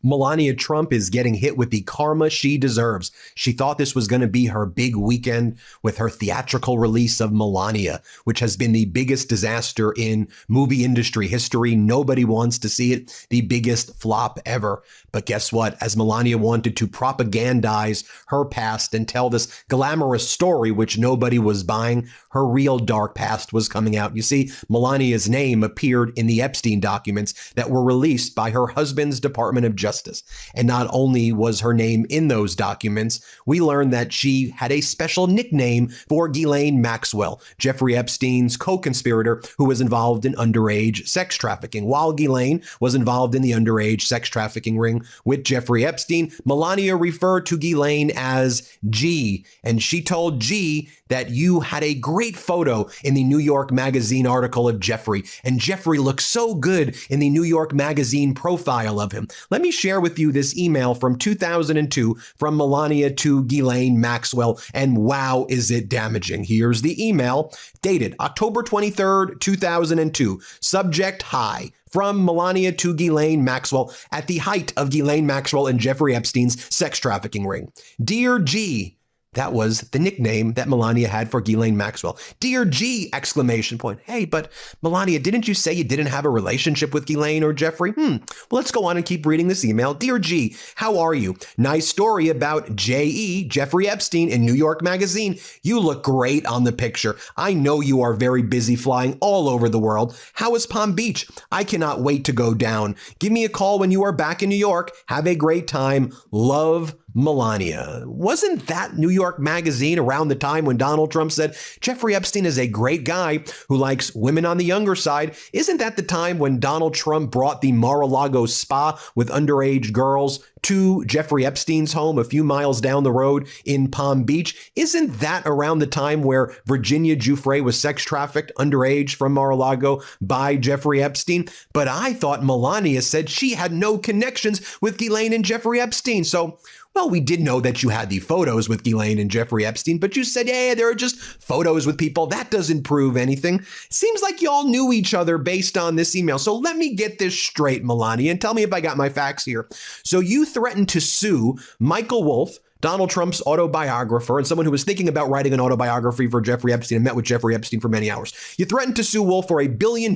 Melania Trump is getting hit with the karma she deserves. She thought this was going to be her big weekend with her theatrical release of Melania, which has been the biggest disaster in movie industry history. Nobody wants to see it. The biggest flop ever. But guess what? As Melania wanted to propagandize her past and tell this glamorous story, which nobody was buying, her real dark past was coming out. You see, Melania's name appeared in the Epstein documents that were released by her husband's Department of Justice. And not only was her name in those documents, we learned that she had a special nickname for Ghislaine Maxwell, Jeffrey Epstein's co-conspirator who was involved in underage sex trafficking. While Ghislaine was involved in the underage sex trafficking ring with Jeffrey Epstein, Melania referred to Ghislaine as G, and she told G that you had a great photo in the New York Magazine article of Jeffrey, and Jeffrey looked so good in the New York Magazine profile of him. Let me share with you this email from 2002 from Melania to Ghislaine Maxwell, and wow, is it damaging. Here's the email, dated October 23rd, 2002. Subject, hi. From Melania to Ghislaine Maxwell at the height of Ghislaine Maxwell and Jeffrey Epstein's sex trafficking ring. Dear G, that was the nickname that Melania had for Ghislaine Maxwell. Dear G, exclamation point. Hey, but Melania, didn't you say you didn't have a relationship with Ghislaine or Jeffrey? Well, let's go on and keep reading this email. Dear G, how are you? Nice story about J.E., Jeffrey Epstein in New York Magazine. You look great on the picture. I know you are very busy flying all over the world. How is Palm Beach? I cannot wait to go down. Give me a call when you are back in New York. Have a great time. Love, Melania. Wasn't that New York Magazine around the time when Donald Trump said Jeffrey Epstein is a great guy who likes women on the younger side? Isn't that the time when Donald Trump brought the Mar-a-Lago spa with underage girls to Jeffrey Epstein's home a few miles down the road in Palm Beach? Isn't that around the time where Virginia Giuffre was sex trafficked underage from Mar-a-Lago by Jeffrey Epstein? But I thought Melania said she had no connections with Ghislaine and Jeffrey Epstein. So, well, we did know that you had the photos with Ghislaine and Jeffrey Epstein, but you said, yeah, there are just photos with people. That doesn't prove anything. Seems like y'all knew each other based on this email. So let me get this straight, Melania, and tell me if I got my facts here. So you threatened to sue Michael Wolff, Donald Trump's autobiographer, and someone who was thinking about writing an autobiography for Jeffrey Epstein and met with Jeffrey Epstein for many hours. You threatened to sue Wolff for $1 billion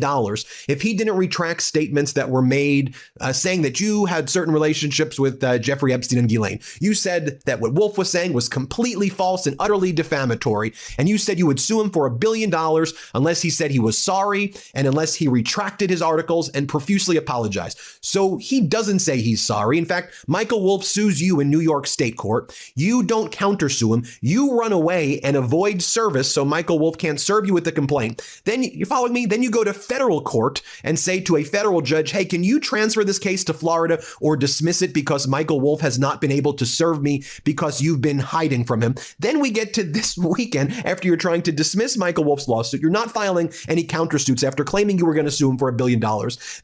if he didn't retract statements that were made saying that you had certain relationships with Jeffrey Epstein and Ghislaine. You said that what Wolff was saying was completely false and utterly defamatory, and you said you would sue him for $1 billion unless he said he was sorry and unless he retracted his articles and profusely apologized. So he doesn't say he's sorry. In fact, Michael Wolff sues you in New York State court. You don't countersue him. You run away and avoid service so Michael Wolff can't serve you with the complaint. Then, you're following me? Then you go to federal court and say to a federal judge, hey, can you transfer this case to Florida or dismiss it because Michael Wolff has not been able to serve me because you've been hiding from him? Then we get to this weekend after you're trying to dismiss Michael Wolff's lawsuit. You're not filing any countersuits after claiming you were going to sue him for $1 billion.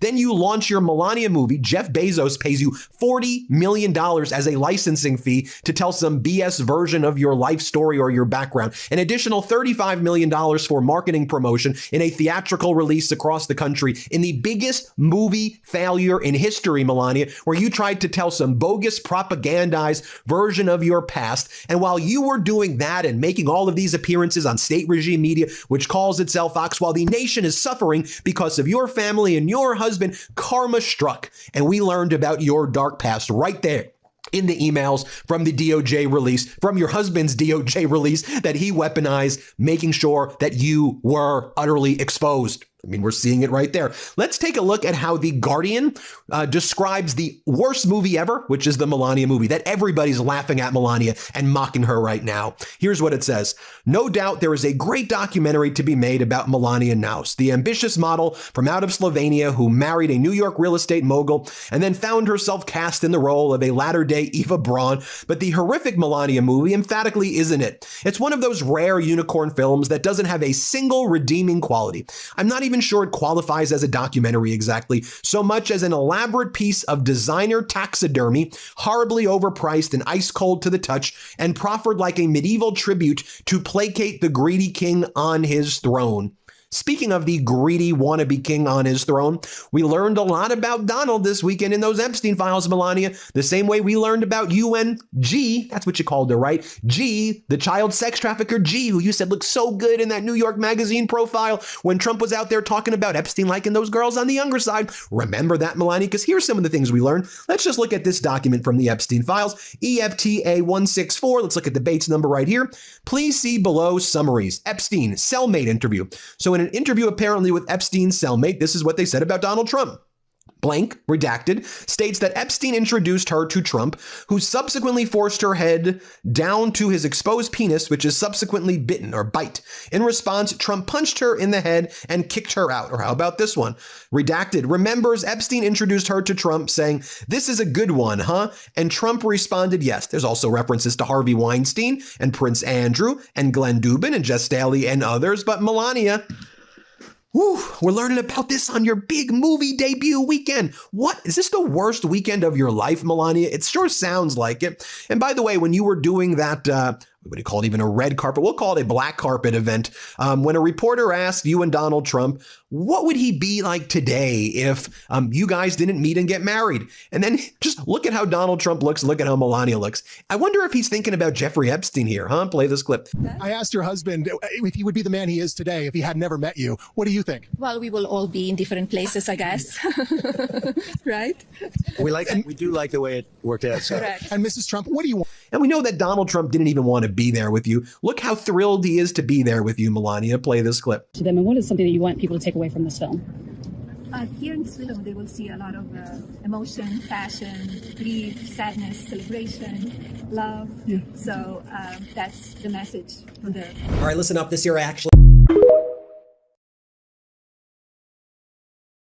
Then you launch your Melania movie. Jeff Bezos pays you $40 million as a licensing fee to tell some BS version of your life story or your background. An additional $35 million for marketing promotion in a theatrical release across the country in the biggest movie failure in history, Melania, where you tried to tell some bogus propagandized version of your past. And while you were doing that and making all of these appearances on state regime media, which calls itself Fox, while the nation is suffering because of your family and your husband, karma struck. And we learned about your dark past right there in the emails from the DOJ release, from your husband's DOJ release that he weaponized, making sure that you were utterly exposed. I mean, we're seeing it right there. Let's take a look at how The Guardian describes the worst movie ever, which is the Melania movie, that everybody's laughing at Melania and mocking her right now. Here's what it says. No doubt there is a great documentary to be made about Melania Naus, the ambitious model from out of Slovenia who married a New York real estate mogul and then found herself cast in the role of a latter-day Eva Braun. But the horrific Melania movie emphatically isn't it. It's one of those rare unicorn films that doesn't have a single redeeming quality. I'm not even sure it qualifies as a documentary exactly, so much as an elaborate piece of designer taxidermy, horribly overpriced and ice cold to the touch, and proffered like a medieval tribute to placate the greedy king on his throne. Speaking of the greedy wannabe king on his throne, we learned a lot about Donald this weekend in those Epstein files, Melania, the same way we learned about UNG, that's what you called her, right? G, the child sex trafficker G, who you said looked so good in that New York Magazine profile when Trump was out there talking about Epstein liking those girls on the younger side. Remember that, Melania? Because here's some of the things we learned. Let's just look at this document from the Epstein files, EFTA 164. Let's look at the Bates number right here. Please see below summaries. Epstein cellmate interview. So in an interview apparently with Epstein's cellmate, this is what they said about Donald Trump. Blank, redacted, states that Epstein introduced her to Trump, who subsequently forced her head down to his exposed penis, which is subsequently bitten or bite. In response, Trump punched her in the head and kicked her out. Or how about this one? Redacted, remembers Epstein introduced her to Trump saying, "This is a good one, huh?" And Trump responded, yes. There's also references to Harvey Weinstein and Prince Andrew and Glenn Dubin and Jess Staley and others. But Melania, whew, we're learning about this on your big movie debut weekend. What? Is this the worst weekend of your life, Melania? It sure sounds like it. And by the way, when you were doing that, what do you call it, even a red carpet? We'll call it a black carpet event. When a reporter asked you and Donald Trump, what would he be like today if you guys didn't meet and get married? And then just look at how Donald Trump looks, look at how Melania looks. I wonder if he's thinking about Jeffrey Epstein here, huh? Play this clip. I asked your husband if he would be the man he is today if he had never met you. What do you think? Well, we will all be in different places, I guess. Right? We do like the way it worked out. So. Correct. And Mrs. Trump, what do you want? And we know that Donald Trump didn't even want to be there with you. Look how thrilled he is to be there with you, Melania. Play this clip. To them, and what is something that you want people to take away from this film? Here in this film, they will see a lot of emotion, passion, grief, sadness, celebration, love. Yeah. So that's the message for the. All right, listen up. This year, actually.